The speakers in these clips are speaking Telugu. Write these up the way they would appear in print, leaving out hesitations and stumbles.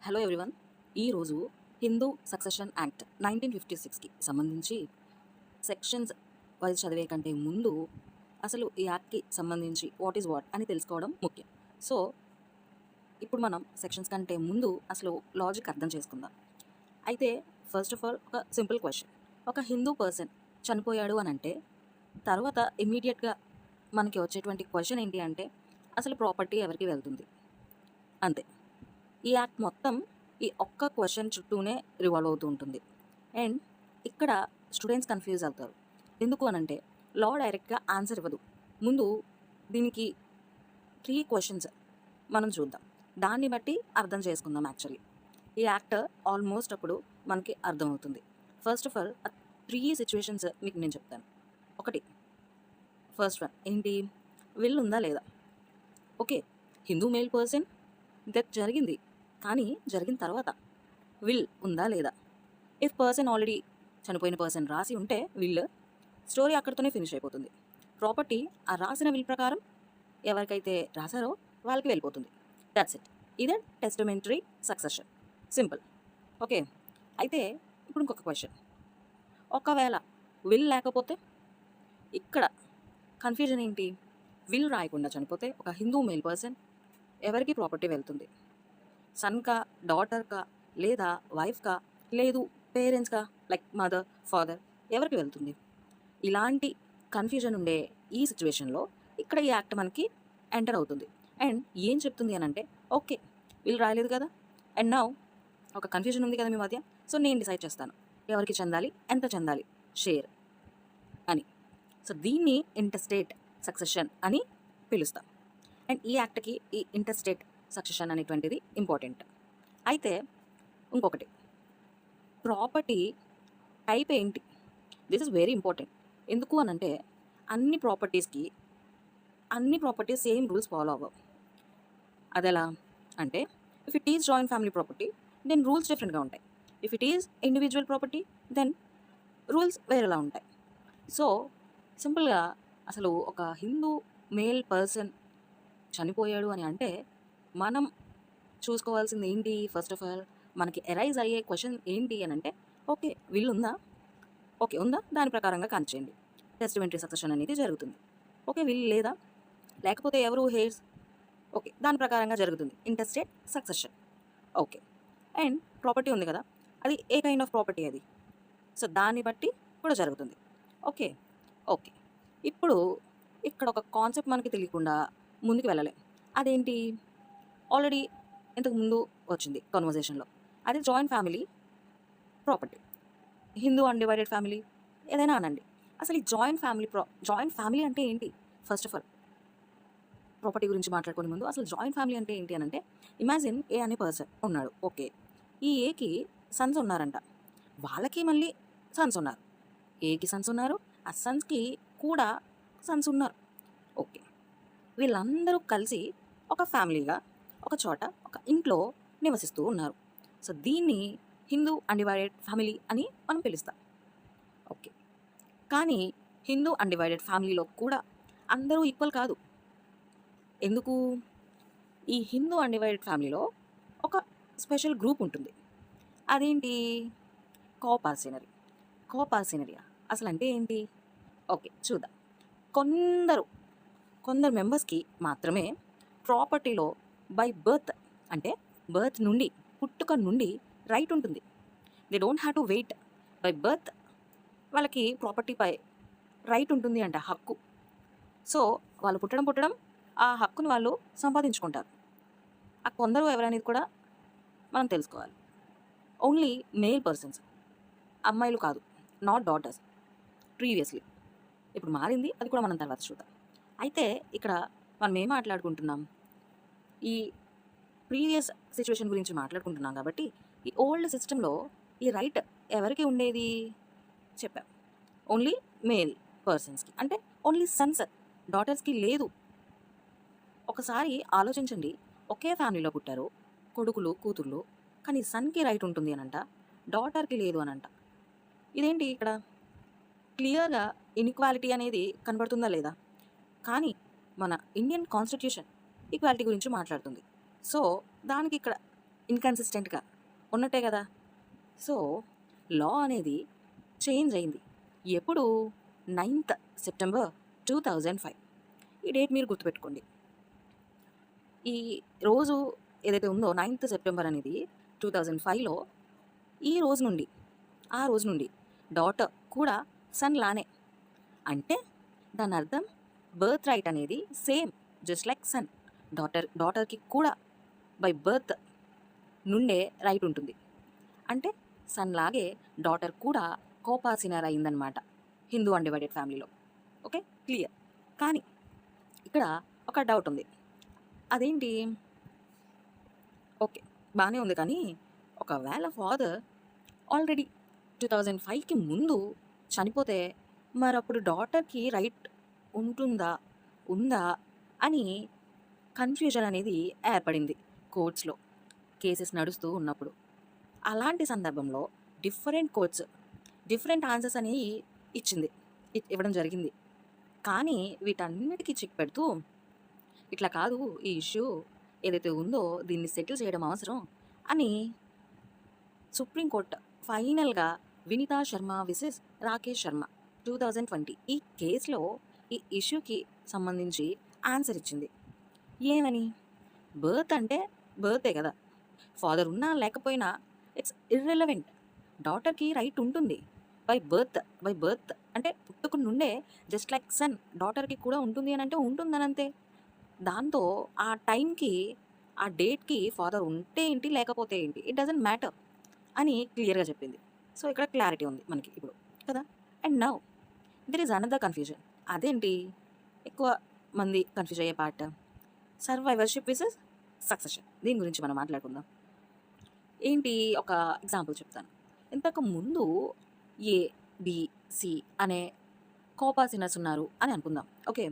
Hello everyone. ఈరోజు హిందూ సక్సెషన్ యాక్ట్ 1956కి సంబంధించి సెక్షన్స్ వైజ్ చదివే కంటే ముందు అసలు ఈ యాక్ట్కి సంబంధించి వాట్ ఈజ్ వాట్ అని తెలుసుకోవడం ముఖ్యం. సో ఇప్పుడు మనం సెక్షన్స్ కంటే ముందు అసలు లాజిక్ అర్థం చేసుకుందాం. అయితే ఫస్ట్ ఆఫ్ ఆల్ ఒక సింపుల్ క్వశ్చన్. ఒక హిందూ పర్సన్ చనిపోయాడు అని అంటే తర్వాత ఇమీడియట్గా మనకి వచ్చేటువంటి క్వశ్చన్ ఏంటి అంటే అసలు ప్రాపర్టీ ఎవరికి వెళ్తుంది, అంతే. ఈ యాక్ట్ మొత్తం ఈ ఒక్క క్వశ్చన్ చుట్టూనే రివాల్వ్ అవుతూ ఉంటుంది. అండ్ ఇక్కడ స్టూడెంట్స్ కన్ఫ్యూజ్ అవుతారు. ఎందుకు అనంటే లా డైరెక్ట్గా ఆన్సర్ ఇవ్వదు. ముందు దీనికి 3 క్వశ్చన్స్ మనం చూద్దాం, దాన్ని బట్టి అర్థం చేసుకుందాం. యాక్చువల్లీ ఈ యాక్ట్ ఆల్మోస్ట్ అప్పుడు మనకి అర్థమవుతుంది. ఫస్ట్ ఆఫ్ ఆల్ 3 సిచ్యువేషన్స్ మీకు నేను చెప్తాను. ఒకటి, ఫస్ట్ వన్ ఏంటి, విల్ ఉందా లేదా. Okay, Hindu male person death జరిగింది, కానీ జరిగిన తర్వాత విల్ ఉందా లేదా. ఇఫ్ పర్సన్ ఆల్రెడీ చనిపోయిన పర్సన్ రాసి ఉంటే విల్ స్టోరీ అక్కడితోనే ఫినిష్ అయిపోతుంది. ప్రాపర్టీ ఆ రాసిన విల్ ప్రకారం ఎవరికైతే రాశారో వాళ్ళకి వెళ్ళిపోతుంది. That's it. ఇదే టెస్టమెంటరీ సక్సెషన్. సింపుల్. ఓకే, అయితే ఇప్పుడు ఇంకొక క్వశ్చన్. ఒకవేళ విల్ లేకపోతే ఇక్కడ కన్ఫ్యూజన్ ఏంటి. విల్ రాయకుండా చనిపోతే ఒక హిందూ మేల్ పర్సన్ ఎవరికి ప్రాపర్టీ వెళ్తుంది, సన్కా, డాటర్కా, లేదా వైఫ్కా, లేదు పేరెంట్స్కా, లైక్ మదర్, ఫాదర్, ఎవరికి వెళ్తుంది. ఇలాంటి కన్ఫ్యూజన్ ఉండే ఈ సిచ్యువేషన్లో ఇక్కడ ఈ యాక్ట్ మనకి ఎంటర్ అవుతుంది. అండ్ ఏం చెప్తుంది అని అంటే, ఓకే వీళ్ళు రాయలేదు కదా, అండ్ నౌ ఒక కన్ఫ్యూజన్ ఉంది కదా మీ మధ్య, సో నేను డిసైడ్ చేస్తాను ఎవరికి చెందాలి, ఎంత చెందాలి షేర్ అని. సో దీన్ని ఇంటర్స్టేట్ సక్సెషన్ అని పిలుస్తాం. అండ్ ఈ యాక్ట్కి ఈ ఇంటర్స్టేట్ సక్సెషన్ అనేటువంటిది ఇంపార్టెంట్. అయితే ఇంకొకటి, ప్రాపర్టీ టైప్ ఏంటి, దిస్ ఇస్ వెరీ ఇంపార్టెంట్. ఎందుకు అనంటే అన్ని ప్రాపర్టీస్ సేమ్ రూల్స్ ఫాలో అవ్వవు. అదెలా అంటే, if it is joint family property then rules డిఫరెంట్గా ఉంటాయి. If it is individual property then rules వేరేలా ఉంటాయి. సో సింపుల్గా అసలు ఒక హిందూ మేల్ పర్సన్ చనిపోయాడు అని అంటే మనం చూసుకోవాల్సింది ఏంటి. ఫస్ట్ ఆఫ్ ఆల్ మనకి ఎరైజ్ అయ్యే క్వశ్చన్ ఏంటి అని అంటే, ఓకే విల్ ఉందా, ఓకే ఉందా, దాని ప్రకారంగా కనిచేయండి, టెస్టిమెంటరీ సక్సెషన్ అనేది జరుగుతుంది. ఓకే విల్ లేదా, లేకపోతే ఎవరు హెయిర్స్, ఓకే దాని ప్రకారంగా జరుగుతుంది interstate succession. Okay, and property ఉంది కదా, అది ఏ కైండ్ ఆఫ్ ప్రాపర్టీ అది, సో దాన్ని బట్టి కూడా జరుగుతుంది. ఓకే ఓకే ఇప్పుడు ఇక్కడ ఒక కాన్సెప్ట్ మనకి తెలియకుండా ముందుకు వెళ్ళలేం. అదేంటి, ఆల్రెడీ ఇంతకు ముందు వచ్చింది కన్వర్జేషన్లో, అది joint family property, Hindu undivided family, ఏదైనా అనండి. అసలు ఈ జాయింట్ ఫ్యామిలీ అంటే ఏంటి. ఫస్ట్ ఆఫ్ ఆల్ ప్రాపర్టీ గురించి మాట్లాడుకునే ముందు అసలు జాయింట్ ఫ్యామిలీ అంటే ఏంటి అని అంటే, ఇమాజిన్ ఏ అనే పర్సన్ ఉన్నాడు. ఓకే, ఈ ఏకి సన్స్ ఉన్నారంట, వాళ్ళకి మళ్ళీ సన్స్ ఉన్నారు, ఏకి సన్స్ ఉన్నారు, ఆ సన్స్కి కూడా సన్స్ ఉన్నారు. ఓకే, వీళ్ళందరూ కలిసి ఒక ఫ్యామిలీగా ఒక చోట ఒక ఇంట్లో నివసిస్తూ ఉన్నారు. సో దీన్ని హిందూ అన్డివైడెడ్ ఫ్యామిలీ అని మనం పిలుస్తాం. ఓకే, కానీ హిందూ అన్డివైడెడ్ ఫ్యామిలీలో కూడా అందరూ ఈక్వల్ కాదు. ఎందుకు, ఈ హిందూ అన్డివైడెడ్ ఫ్యామిలీలో ఒక స్పెషల్ గ్రూప్ ఉంటుంది. అదేంటి, కోపార్సినరీ. కోపార్సినరియా అసలు అంటే ఏంటి, ఓకే చూద్దాం. కొందరు మెంబర్స్కి మాత్రమే ప్రాపర్టీలో బై బర్త్, అంటే బర్త్ నుండి, పుట్టుక నుండి రైట్ ఉంటుంది. They don't have to wait. By birth వాళ్ళకి ప్రాపర్టీపై రైట్ ఉంటుంది అంట, హక్కు. సో వాళ్ళు పుట్టడం ఆ హక్కుని వాళ్ళు సంపాదించుకుంటారు. ఆ కొందరు ఎవరనేది కూడా మనం తెలుసుకోవాలి. ఓన్లీ మేల్ పర్సన్స్, అమ్మాయిలు కాదు, నాట్ డాటర్స్. ప్రీవియస్లీ, ఇప్పుడు మారింది, అది కూడా మనం తర్వాత చూద్దాం. అయితే ఇక్కడ మనం ఏం మాట్లాడుకుంటున్నాం, ఈ ప్రీవియస్ సిచ్యువేషన్ గురించి మాట్లాడుకుంటున్నాం కాబట్టి ఈ ఓల్డ్ సిస్టంలో ఈ రైట్ ఎవరికి ఉండేది చెప్పాం, ఓన్లీ మేల్ పర్సన్స్కి, అంటే ఓన్లీ సన్స్, డాటర్స్కి లేదు. ఒకసారి ఆలోచించండి, ఒకే ఫ్యామిలీలో పుట్టారు కొడుకులు కూతుర్లు, కానీ సన్కి రైట్ ఉంటుంది అనంట, డాటర్కి లేదు అనంట. ఇదేంటి, ఇక్కడ క్లియర్గా ఇన్ఈక్వాలిటీ అనేది కనబడుతుందా లేదా. కానీ మన ఇండియన్ కాన్స్టిట్యూషన్ ఈక్వాలిటీ గురించి మాట్లాడుతుంది. సో దానికి ఇక్కడ ఇన్కన్సిస్టెంట్గా ఉన్నట్టే కదా. సో లా అనేది చేంజ్ అయింది. ఎప్పుడు? 9th September 2005. ఈ డేట్ మీరు గుర్తుపెట్టుకోండి. ఈ రోజు ఏదైతే ఉందో 9th సెప్టెంబర్ అనేది 2005లో ఈ రోజు నుండి ఆ రోజు నుండి డాటర్ కూడా సన్ లానే. అంటే దాని అర్థం బర్త్ రైట్ అనేది సేమ్ జస్ట్ లైక్ సన్. డాటర్కి కూడా బై బర్త్ నుండే రైట్ ఉంటుంది. అంటే సన్ లాగే డాటర్ కూడా కోపాసినర్ అయిందనమాట హిందూ అన్డివైడెడ్ ఫ్యామిలీలో. Okay, clear. కానీ ఇక్కడ ఒక డౌట్ ఉంది. అదేంటి? ఓకే, బాగానే ఉంది. కానీ ఒకవేళ ఫాదర్ ఆల్రెడీ 2005కి ముందు చనిపోతే మరప్పుడు డాటర్కి రైట్ ఉందా అని కన్ఫ్యూజన్ అనేది ఏర్పడింది కోర్ట్స్లో కేసెస్ నడుస్తూ ఉన్నప్పుడు. అలాంటి సందర్భంలో డిఫరెంట్ కోర్ట్స్ డిఫరెంట్ ఆన్సర్స్ అనేవి ఇవ్వడం జరిగింది. కానీ వీటన్నిటికీ చెక్ పెడుతూ ఇట్లా కాదు, ఈ ఇష్యూ ఏదైతే ఉందో దీన్ని సెటిల్ చేయడం అవసరం అని సుప్రీంకోర్టు ఫైనల్గా వినీతా శర్మ విసెస్ రాకేష్ శర్మ 2020 ఈ కేసులో ఈ ఇష్యూకి సంబంధించి ఆన్సర్ ఇచ్చింది. ఏమని? బర్త్ అంటే బర్తే కదా, ఫాదర్ ఉన్నా లేకపోయినా ఇట్స్ ఇర్రెలవెంట్. డాటర్కి రైట్ ఉంటుంది బై బర్త్ అంటే పుట్టుకుని నుండే జస్ట్ లైక్ సన్ డాటర్కి కూడా ఉంటుంది అని అంటే ఉంటుందని అంతే. దాంతో ఆ టైంకి ఆ డేట్కి ఫాదర్ ఉంటే ఏంటి లేకపోతే ఏంటి, ఇట్ డజంట్ మ్యాటర్ అని క్లియర్గా చెప్పింది. సో ఇక్కడ క్లారిటీ ఉంది మనకి ఇప్పుడు కదా. And now there is another confusion. అదేంటి ఎక్కువ మంది కన్ఫ్యూజ్ అయ్యే పార్ట్? సర్వైవర్షిప్ vices succession. దీని గురించి మనం మాట్లాడుకుందాం. ఏంటి? ఒక ఎగ్జాంపుల్ చెప్తాను. ఇంతకు ముందు ABC అనే కోపాసినర్స్ ఉన్నారు అని అనుకుందాం. ఓకే,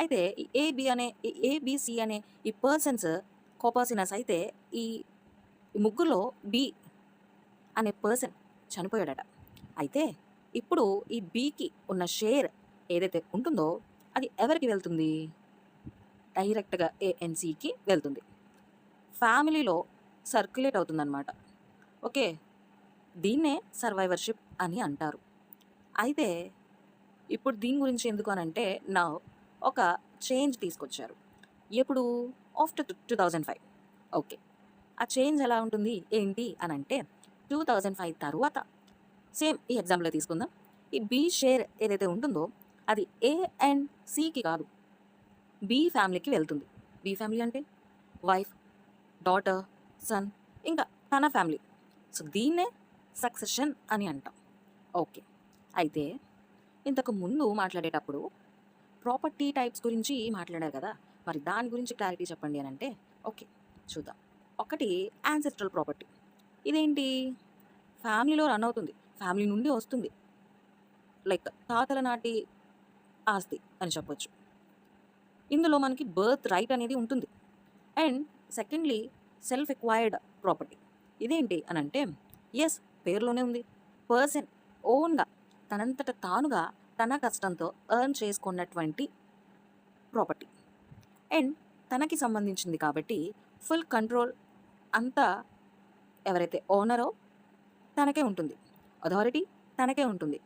అయితే ఈ ABC అనే ఈ పర్సన్స్ కోపాసినర్స్ అయితే ఈ ముగ్గురులో B అనే పర్సన్ చనిపోయాడట. అయితే ఇప్పుడు ఈ Bకి ఉన్న షేర్ ఏదైతే ఉంటుందో అది ఎవరికి వెళ్తుంది? డైరెక్ట్గా ANCకి వెళ్తుంది. ఫ్యామిలీలో సర్క్యులేట్ అవుతుందన్నమాట. ఓకే, దీన్నే సర్వైవర్షిప్ అని అంటారు. అయితే ఇప్పుడు దీని గురించి ఎందుకు అని అంటే నా ఒక చేంజ్ తీసుకొచ్చారు. ఎప్పుడు? ఆఫ్టర్ 2005. ఓకే, ఆ చేంజ్ ఎలా ఉంటుంది ఏంటి అని అంటే 2005 తర్వాత సేమ్ ఈ ఎగ్జాంపుల్లో తీసుకుందాం. ఈ B షేర్ ఏదైతే ఉంటుందో అది A అండ్ Cకి కాదు, B ఫ్యామిలీకి వెళ్తుంది. B ఫ్యామిలీ అంటే వైఫ్, డాటర్, సన్, ఇంకా తన ఫ్యామిలీ. సో దీన్నే సక్సెషన్ అని అంటాం. ఓకే, అయితే ఇంతకు ముందు మాట్లాడేటప్పుడు ప్రాపర్టీ టైప్స్ గురించి మాట్లాడారు కదా, మరి దాని గురించి క్లారిటీ చెప్పండి అని అంటే ఓకే చూద్దాం. ఒకటి యాన్సెస్ట్రల్ ప్రాపర్టీ. ఇదేంటి? ఫ్యామిలీలో రన్ అవుతుంది, ఫ్యామిలీ నుండి వస్తుంది, లైక్ తాతల నాటి ఆస్తి అని చెప్పొచ్చు. ఇందులో మనకి బర్త్ రైట్ అనేది ఉంటుంది. And secondly self acquired property. ఇదేంటి అని అంటే ఎస్, పేరులోనే ఉంది, పర్సన్ ఓన్గా తనంతట తానుగా తన కష్టంతో ఎర్న్ చేసుకున్నటువంటి ప్రాపర్టీ. అండ్ తనకి సంబంధించింది కాబట్టి ఫుల్ కంట్రోల్ అంతా ఎవరైతే ఓనరో తనకే ఉంటుంది, అథారిటీ తనకే ఉంటుంది.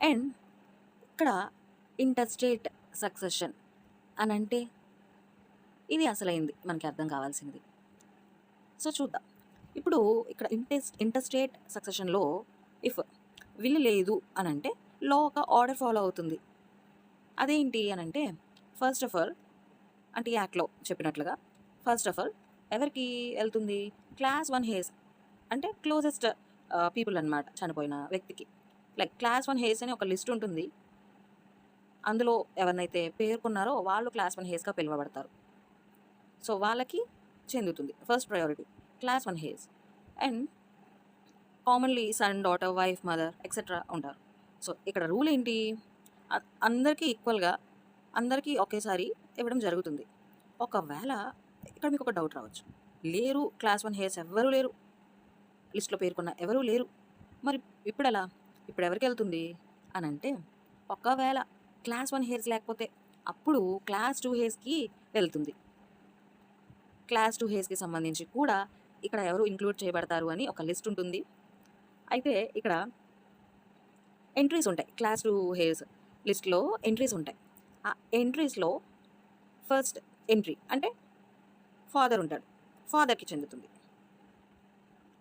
అండ్ ఇక్కడ ఇంటర్స్టేట్ సక్సెషన్ అని అంటే ఇది అసలైంది మనకి అర్థం కావాల్సింది. సో చూద్దాం. ఇప్పుడు ఇక్కడ ఇంటర్స్టేట్ సక్సెషన్లో ఇఫ్ విల్ లేదు అని అంటే లో ఒక ఆర్డర్ ఫాలో అవుతుంది. అదేంటి అని అంటే ఫస్ట్ ఆఫ్ ఆల్ అంటే యాక్ట్లో చెప్పినట్లుగా ఫస్ట్ ఆఫ్ ఆల్ ఎవరికి వెళ్తుంది? క్లాస్ 1 హేస్ అంటే క్లోజెస్ట్ పీపుల్ అనమాట చనిపోయిన వ్యక్తికి. లైక్ క్లాస్ 1 హేస్ అని ఒక లిస్ట్ ఉంటుంది, అందులో ఎవరినైతే పేర్కొన్నారో వాళ్ళు క్లాస్ 1 హేస్గా పిలువబడతారు. సో వాళ్ళకి చెందుతుంది first priority class 1 heirs. And commonly son, daughter, wife, mother etcetera ఉంటారు. సో ఇక్కడ రూల్ ఏంటి? అందరికీ ఈక్వల్గా అందరికీ ఒకేసారి ఇవ్వడం జరుగుతుంది. ఒకవేళ ఇక్కడ మీకు ఒక డౌట్ రావచ్చు, లేరు క్లాస్ 1 హేర్స్ ఎవ్వరూ లేరు, లిస్ట్లో పేర్కొన్న ఎవరూ లేరు, మరి ఇప్పుడు ఎలా? ఇప్పుడు ఎవరికి వెళ్తుంది అని అంటే ఒకవేళ క్లాస్ 1 హేర్స్ లేకపోతే అప్పుడు క్లాస్ 2 హేర్స్కి వెళ్తుంది. క్లాస్ 2 హేర్స్కి సంబంధించి కూడా ఇక్కడ ఎవరు ఇంక్లూడ్ చేయబడతారు అని ఒక లిస్ట్ ఉంటుంది. అయితే ఇక్కడ ఎంట్రీస్ ఉంటాయి. క్లాస్ టు హెయిర్స్ లిస్ట్‌లో ఎంట్రీస్ ఉంటాయి. ఆ ఎంట్రీస్‌లో ఫస్ట్ ఎంట్రీ అంటే ఫాదర్ ఉంటాడు. ఫాదర్‌కి చెందుతుంది.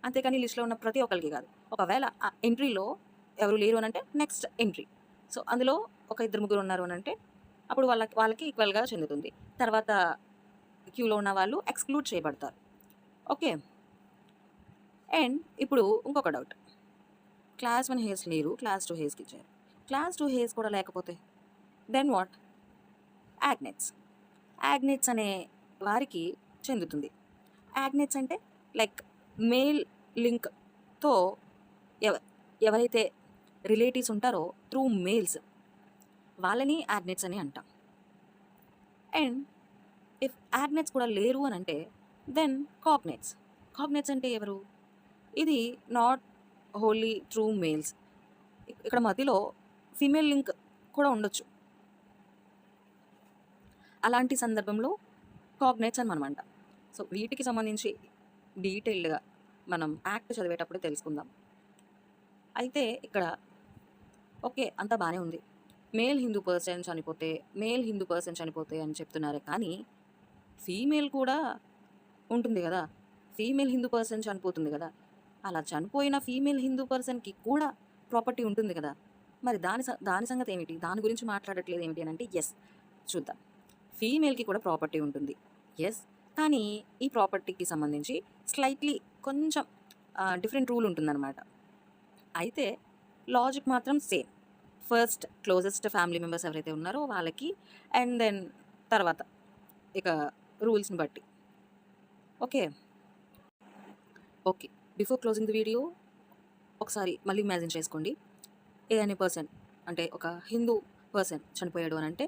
అంతేకాని లిస్ట్‌లో ఉన్న ప్రతి ఒక్కళ్ళకి కాదు. ఒకవేళ ఆ ఎంట్రీలో ఎవరు లేరు అనంటే నెక్స్ట్ ఎంట్రీ. సో, అందులో ఒక ఇద్దరు ముగ్గురు ఉన్నారు అనంటే అప్పుడు వాళ్ళకి ఈక్వల్‌గా చెందుతుంది. తర్వాత క్యూలో ఉన్న వాళ్ళు ఎక్స్‌క్లూడ్ చేయబడతారు. ఓకే. అండ్ ఇప్పుడు ఇంకొక డౌట్. క్లాస్ 1 హెయిర్స్ లేరు. క్లాస్ 2 హెయిర్స్‌కి ఇచ్చారు. క్లాస్ 2 హెయిర్స్ కూడా లేకపోతే దెన్ వాట్? యాగ్నెట్స్. యాగ్నెట్స్ అనే వారికి చెందుతుంది. యాగ్నెట్స్ అంటే లైక్ మేల్ లింక్‌తో ఎవ ఎవరైతే రిలేటివ్స్ ఉంటారో త్రూ మేల్స్ వాళ్ళని యాగ్నెట్స్ అని అంటాం. అండ్ ఇఫ్ యాగ్నెట్స్ కూడా లేరు అనంటే దెన్ కాగ్నెట్స్. కాగ్నెట్స్ అంటే ఎవరు? ఇది నాట్ హోల్లీ ట్రూ మేల్స్. ఇక్కడ మధ్యలో ఫీమేల్ లింక్ కూడా ఉండొచ్చు. అలాంటి సందర్భంలో కాగ్నెట్స్ అని మనం అంటాం. సో, వీటికి సంబంధించి డీటెయిల్డ్‌గా మనం యాక్ట్ చదివేటప్పుడు తెలుసుకుందాం. అయితే ఇక్కడ ఓకే. అంతా బానే ఉంది. మేల్ హిందూ పర్సన్ చనిపోతే అని చెప్తున్నారే కానీ, ఫీమేల్ కూడా ఉంటుంది గదా! ఫీమేల్ హిందూ పర్సన్ చనిపోతుంది గదా! అలా చనిపోయిన ఫీమేల్ హిందూ పర్సన్‌కి కూడా ప్రాపర్టీ ఉంటుంది కదా! మరి దాని సంగతేమిటి? దాని గురించి మాట్లాడట్లేదు ఏమిటి అనంటే యెస్. చూద్దాం. ఫీమేల్‌కి కూడా ప్రాపర్టీ ఉంటుంది. యెస్. కానీ ఈ ప్రాపర్టీకి సంబంధించి స్లైట్‌లీ కొంచెం డిఫరెంట్ రూల్ ఉంటుందనమాట. అయితే లాజిక్ మాత్రం same. First closest family members ఎవరైతే ఉన్నారో వాళ్ళకి అండ్ దెన్ తర్వాత ఇక రూల్స్‌ని బట్టి. Okay. Okay. Before closing the video ఒకసారి మళ్ళీ ఇమాజిన్ చేసుకోండి. ఏ అనే పర్సన్ అంటే ఒక హిందూ పర్సన్ చనిపోయాడు అనంటే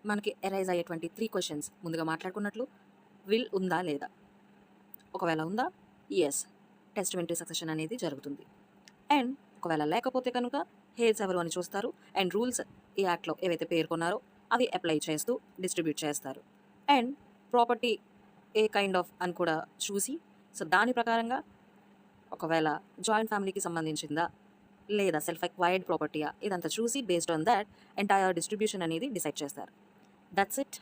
మనకి అరైజ్ అయ్యేటువంటి 3 క్వెషన్స్ ముందుగా మాట్లాడుకున్నట్లు విల్ ఉందా లేదా? ఒకవేళ ఉందా? యెస్. టెస్టమెంటరీ సక్సెషన్ అనేది జరుగుతుంది. అండ్ ఒకవేళ లేకపోతే కనుక హెయిర్స్ ఎవరు అని చూస్తారు. అండ్ రూల్స్ ఈ యాక్ట్‌లో ఏవైతే పేర్కొన్నారో అవి అప్లై చేస్తూ డిస్ట్రిబ్యూట్ చేస్తారు. And property A kind of అని కూడా చూసి సో, దాని ప్రకారంగా ఒకవేళ జాయింట్ ఫ్యామిలీకి సంబంధించిందా? లేదా సెల్ఫ్ అక్వైర్డ్ ప్రాపర్టీయా? ఇదంతా చూసి based on thought entire distribution అనేది డిసైడ్ చేస్తారు. That's it.